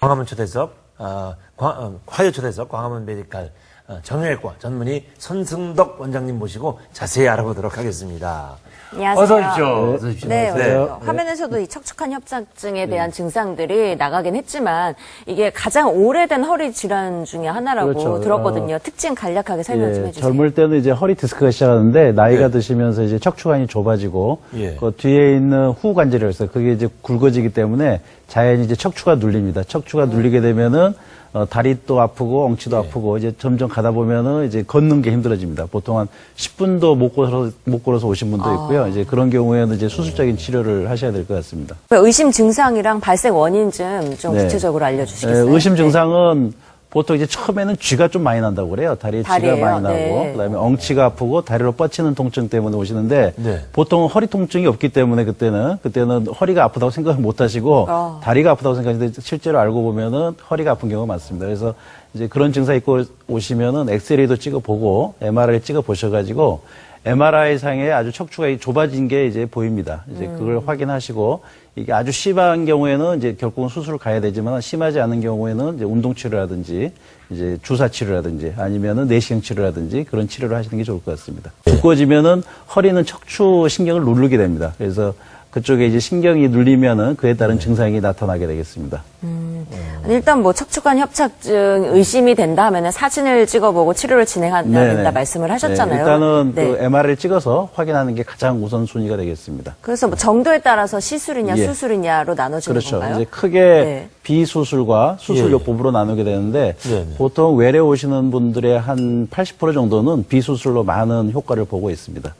광화문 초대석, 화요 초대석 광화문 메디칼 정형외과 전문의 손승덕 원장님 모시고 자세히 알아보도록 하겠습니다. 안녕하세요. 어서 오십시오. 네. 어서 오십시오. 네. 화면에서도 이 척추관 협착증에 대한 증상들이 나가긴 했지만 이게 가장 오래된 허리 질환 중에 하나라고 그렇죠. 들었거든요. 특징 간략하게 설명 좀 해주세요. 젊을 때는 이제 허리 디스크가 시작하는데 나이가 드시면서 이제 척추관이 좁아지고 그 뒤에 있는 후관절이 있어요. 그게 이제 굵어지기 때문에 자연히 이제 척추가 눌립니다. 척추가 눌리게 되면은 다리 또 아프고 엉치도 아프고 이제 점점 가다 보면은 이제 걷는 게 힘들어집니다. 보통 한 10분도 못 걸어서 오신 분도 있고요. 이제 그런 경우에는 이제 수술적인 치료를 하셔야 될 것 같습니다. 의심 증상이랑 발생 원인 좀 네. 구체적으로 알려주시겠어요? 의심 증상은 보통 이제 처음에는 쥐가 좀 많이 난다고 그래요. 다리에 쥐가 다리예요? 많이 나고, 네. 그다음에 엉치가 아프고 다리로 뻗치는 통증 때문에 오시는데 네. 보통 허리 통증이 없기 때문에 그때는 허리가 아프다고 생각을 못 하시고 다리가 아프다고 생각하시는데 실제로 알고 보면은 허리가 아픈 경우가 많습니다. 그래서 이제 그런 증상 있고 오시면은 엑스레이도 찍어보고 MRI 찍어보셔가지고 MRI 상에 아주 척추가 좁아진 게 이제 보입니다. 이제 그걸 확인하시고 이게 아주 심한 경우에는 이제 결국은 수술을 가야 되지만 심하지 않은 경우에는 이제 운동 치료라든지 이제 주사 치료라든지 아니면은 내시경 치료라든지 그런 치료를 하시는 게 좋을 것 같습니다. 두꺼워지면은 허리는 척추 신경을 누르게 됩니다. 그래서 그쪽에 이제 신경이 눌리면은 그에 따른 증상이 나타나게 되겠습니다. 일단 뭐 척추관 협착증 의심이 된다 하면은 사진을 찍어보고 치료를 진행해야 된다 말씀을 하셨잖아요. 일단은 네. 그 MRI를 찍어서 확인하는 게 가장 우선순위가 되겠습니다. 그래서 뭐 정도에 따라서 시술이냐 수술이냐로 나눠지는 그렇죠. 건가요? 이제 크게 네. 비수술과 수술요법으로 나누게 되는데 네. 보통 외래 오시는 분들의 한 80% 정도는 비수술로 많은 효과를 보고 있습니다.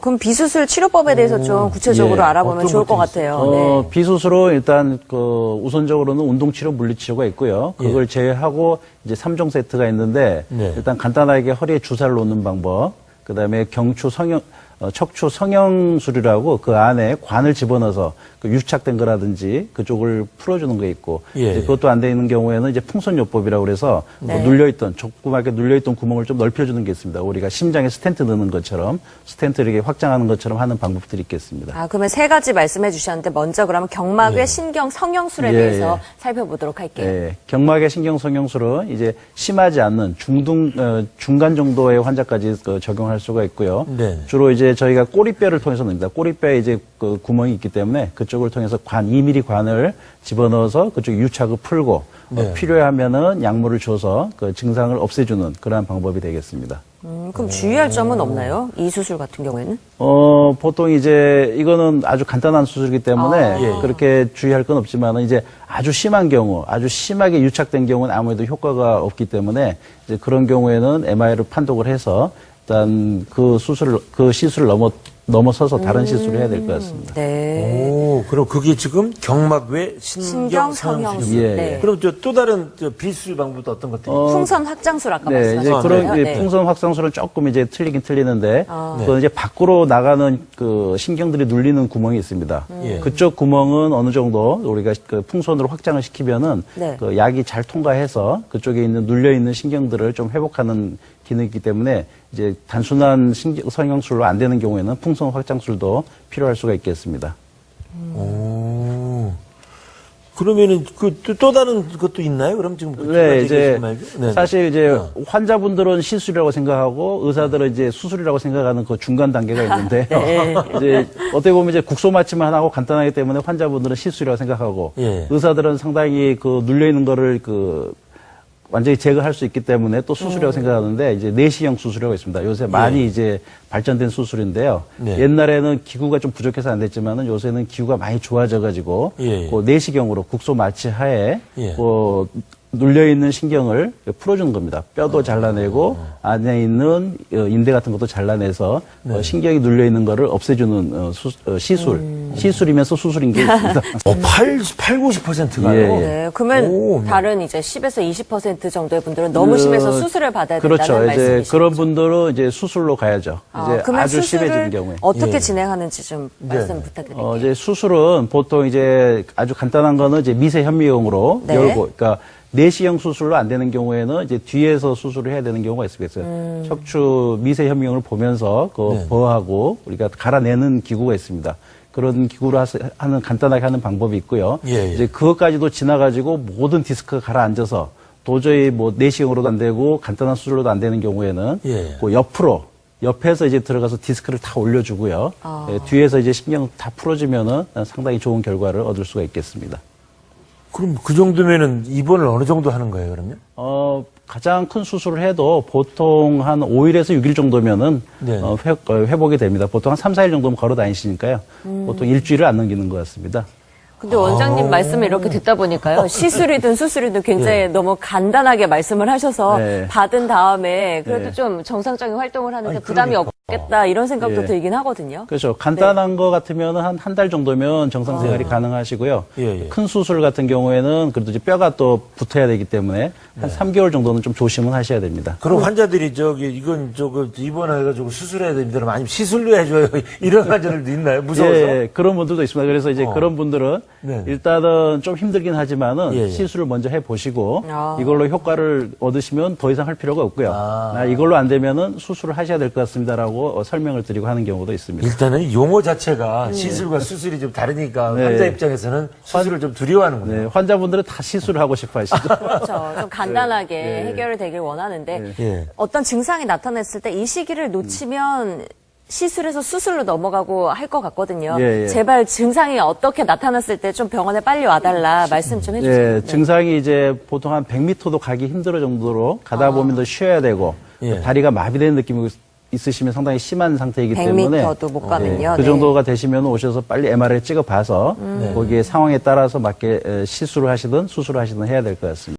그럼 비수술 치료법에 대해서 좀 구체적으로 알아보면 좋을 것 같아요. 네. 비수술로 일단 우선적으로는 운동치료, 물리치료가 있고요. 그걸 제외하고 이제 3종 세트가 있는데 일단 간단하게 허리에 주사를 놓는 방법, 그다음에 척추 성형술이라고 그 안에 관을 집어넣어서 그 유착된 거라든지 그쪽을 풀어주는 게 있고 이제 그것도 안 돼 있는 경우에는 이제 풍선요법이라고 그래서 눌려있던 조그맣게 눌려있던 구멍을 좀 넓혀주는 게 있습니다. 우리가 심장에 스텐트 넣는 것처럼 스텐트를 이렇게 확장하는 것처럼 하는 방법들이 있겠습니다. 그러면 세 가지 말씀해 주셨는데 먼저 그러면 경막의 신경 성형술에 대해서 살펴보도록 할게요. 경막의 신경 성형술은 이제 심하지 않는 중간 정도의 환자까지 적용할 수가 있고요. 주로 이제 저희가 꼬리뼈를 통해서 넣습니다. 꼬리뼈에 이제 그 구멍이 있기 때문에 그쪽을 통해서 2mm 관을 집어넣어서 그쪽 유착을 풀고 필요하면은 약물을 줘서 그 증상을 없애주는 그러한 방법이 되겠습니다. 그럼 주의할 점은 없나요? 이 수술 같은 경우에는? 보통 이제 이거는 아주 간단한 수술이기 때문에 그렇게 주의할 건 없지만은 이제 아주 심한 경우, 아주 심하게 유착된 경우는 아무래도 효과가 없기 때문에 이제 그런 경우에는 MRI를 판독을 해서 일단 그 시술을 넘어서서 다른 시술을 해야 될 것 같습니다. 네. 그럼 그게 지금 경막 외 신경 성형술. 그럼 또 다른 비수술 방법도 어떤 것들이? 풍선 확장술 아까 이제 말씀하셨잖아요. 그런 풍선 확장술은 조금 이제 틀리긴 틀리는데 그건 이제 밖으로 나가는 그 신경들이 눌리는 구멍이 있습니다. 그쪽 구멍은 어느 정도 우리가 그 풍선으로 확장을 시키면은 그 약이 잘 통과해서 그쪽에 있는 눌려 있는 신경들을 좀 회복하는 기능이 있기 때문에 이제 단순한 성형술로 안 되는 경우에는 풍선 확장술도 필요할 수가 있겠습니다. 그러면은 또 다른 것도 있나요? 그럼 지금 이제 사실 이제 환자분들은 시술이라고 생각하고 의사들은 이제 수술이라고 생각하는 그 중간 단계가 있는데요. 이제 어떻게 보면 이제 국소마취만 하고 간단하기 때문에 환자분들은 시술이라고 생각하고 의사들은 상당히 그 눌려 있는 거를 완전히 제거할 수 있기 때문에 또 수술이라고 생각하는데 이제 내시경 수술이라고 있습니다. 요새 많이 이제 발전된 수술인데요. 옛날에는 기구가 좀 부족해서 안 됐지만은 요새는 기구가 많이 좋아져가지고 그 내시경으로 국소 마취 하에 눌려 있는 신경을 풀어주는 겁니다. 뼈도 잘라내고 안에 있는 인대 같은 것도 잘라내서 신경이 눌려 있는 거를 없애주는 시술이면서 수술인 게 있습니다. 90%가요? 네, 그러면 다른 이제 10에서 20% 정도의 분들은 너무 심해서 수술을 받아야 된다는 말씀이시죠? 이제 그런 분들은 이제 수술로 가야죠. 이제 아주 심해진 경우에. 어떻게 진행하는지 좀 말씀 부탁드릴게요. 이제 수술은 보통 이제 아주 간단한 거는 이제 미세 현미경으로 열고, 그러니까 내시경 수술로 안 되는 경우에는 이제 뒤에서 수술을 해야 되는 경우가 있어요. 척추 미세 현미경을 보면서 버하고 우리가 갈아내는 기구가 있습니다. 그런 기구로 하는 간단하게 하는 방법이 있고요. 예, 예. 이제 그것까지도 지나가지고 모든 디스크가 가라앉아서 도저히 뭐 내시경으로도 안 되고 간단한 수술로도 안 되는 경우에는 예. 그 옆에서 이제 들어가서 디스크를 다 올려주고요. 예, 뒤에서 이제 신경 다 풀어주면은 상당히 좋은 결과를 얻을 수가 있겠습니다. 그럼 그 정도면은 입원을 어느 정도 하는 거예요, 그러면? 가장 큰 수술을 해도 보통 한 5일에서 6일 정도면은 네. 회복이 됩니다. 보통 한 3, 4일 정도면 걸어 다니시니까요. 보통 일주일을 안 넘기는 것 같습니다. 근데 원장님 말씀을 이렇게 듣다 보니까요. 시술이든 수술이든 굉장히 예. 너무 간단하게 말씀을 하셔서 네. 받은 다음에 그래도 네. 좀 정상적인 활동을 하는데 아니, 부담이 그러니까. 없겠다 이런 생각도 예. 들긴 하거든요. 그렇죠. 간단한 거 같으면 한 달 정도면 정상 생활이 가능하시고요. 예, 예. 큰 수술 같은 경우에는 그래도 이제 뼈가 또 붙어야 되기 때문에 한 3개월 정도는 좀 조심은 하셔야 됩니다. 그럼 환자들이 이건 입원해가지고 수술해야 됩니다. 아니면 시술로 해줘요. 이런 환자들도 있나요? 무서워서? 예, 그런 분들도 있습니다. 그래서 이제 그런 분들은 네. 일단은 좀 힘들긴 하지만은 예, 예. 시술을 먼저 해보시고 아. 이걸로 효과를 얻으시면 더 이상 할 필요가 없고요. 이걸로 안 되면은 수술을 하셔야 될 것 같습니다라고 설명을 드리고 하는 경우도 있습니다. 일단은 용어 자체가 시술과 수술이 좀 다르니까 네. 환자 입장에서는 수술을 좀 두려워하는군요. 네, 환자분들은 다 시술을 하고 싶어 하시죠. 그렇죠. 좀 간단하게 네. 해결이 되길 원하는데 예. 어떤 증상이 나타났을 때 이 시기를 놓치면 시술에서 수술로 넘어가고 할 것 같거든요. 예, 예. 제발 증상이 어떻게 나타났을 때 좀 병원에 빨리 와달라 말씀 좀 해주세요. 예, 증상이 이제 보통 한 100m도 가기 힘들 정도로 가다 보면 더 쉬어야 되고 예. 다리가 마비되는 느낌이 있으시면 상당히 심한 상태이기 때문에 100m도 못 가면요. 그 네. 정도가 되시면 오셔서 빨리 MRI 찍어봐서 거기에 상황에 따라서 맞게 시술을 하시든 수술을 하시든 해야 될 것 같습니다.